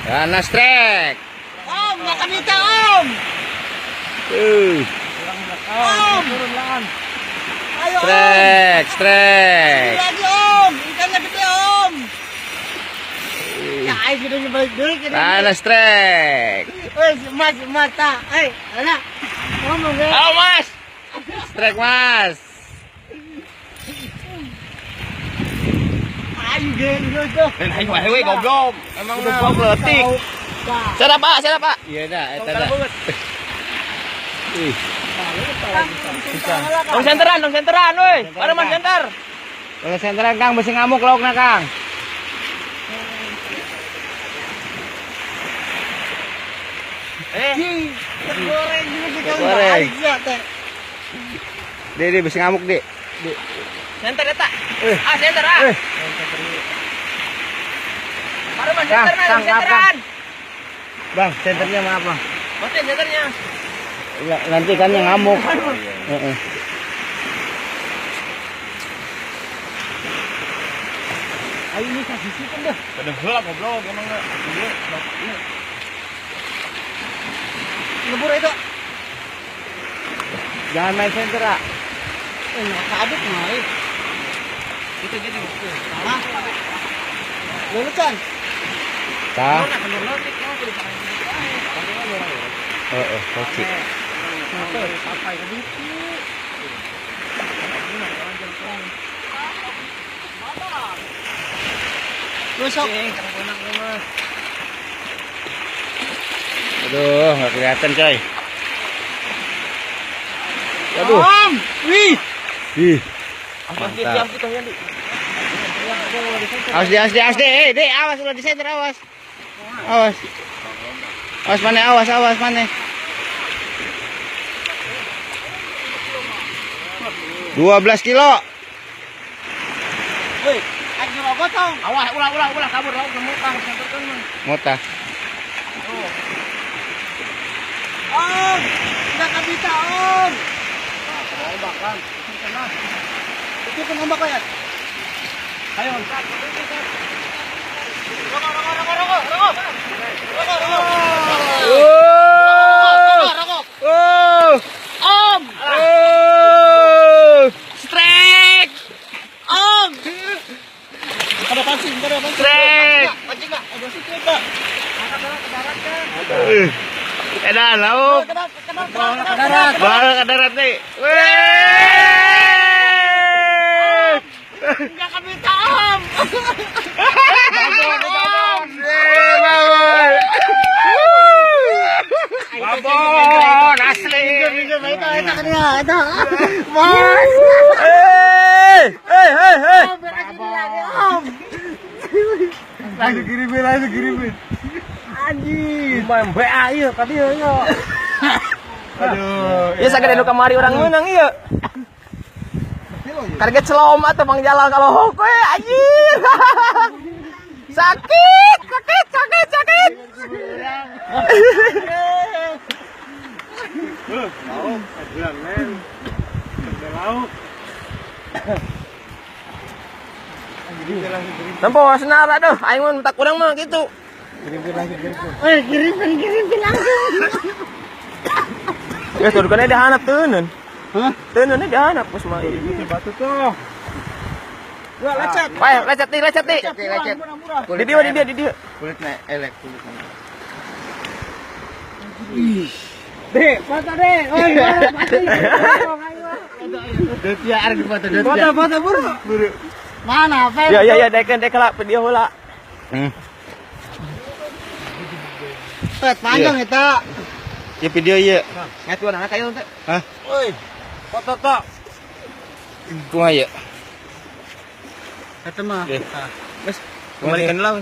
Ganas trek. Om, nakabita om. Om, ayo om. Trek. Lagi om, ikan lebih om. Ya, ayo kita balik dulu. Ganas trek. Mas, mata, anak, ngomong ya. Halo mas. Trek mas. Ayo gitu. Hewe goblok. Emang udah peletik. Sana pak. Iya dah, eta dah. Dong senteran, woi. Mana mas senter? Dong senteran Kang, besi ngamuk laukna Kang. Goreng juga kan. Goreng. Dek, besi ngamuk, Dek. Senter eta. Senter ah. Mana mas senter nah, senteran. Bang, senternya maaf bang. Mati senternya. Nanti kan yang ngamuk. Ayo ini kasih situ dah. Kadang heula goblok emang enggak. Ngebur itu. Jangan main senter, ah. Kabut mari. Itu jadi. Hah? Lulusan. Tah. Kocik. Sampai ke situ. Besok. Aduh, nggak kelihatan coy. Aduh. Om, wih. Ih. Diam kita ya, Di. Awas deh. Dek, awas udah di center, awas. Awas mana? 12 kilo. Wih, ayo gotong. Awas ulah kabur lauk ke muka senterkan mah. Mota. Om, udah kabita om. Bahkan. Itu kan ombak ya. Ayo. Om, Strek. om. Ada pancing. Strek. Pancing enggak? Ada situ enggak? Angkat ke darat kan. Edan lauk. Ke Baru ke darat nih. Enggak kabita om. Babon asli. Itu kan ya, itu. Bos. Hei. Om. Lagi kirimin. Anjir. Main BA ieu ka dieu nya. Aduh. Ieu sagede nu kamari urang meunang ieu. Target selom atuh Bang Jalal kalau hoke anjir. Sakit. Nampo senar aduh, aing mah tak kurang mah gitu. Kirim langsung. Ya tuh kan ada hanap teuneun. Hah? Teuneun ada hanap geus mah. Batu tuh. Gua lecet. Bae, lecet nih. Murah. Di dia. Kulitnya elek kulitnya. Dek, foto deh. Oi, Dia ada di foto dia. foto buru. Mana? Ya, deken lah video heula. Pet panjang eta. Ya video ieu. Ngatu anak kayu teh. Hah? Oi, foto tok. Kumaha ieu? Eta mah. Geus. Kembalikan lah.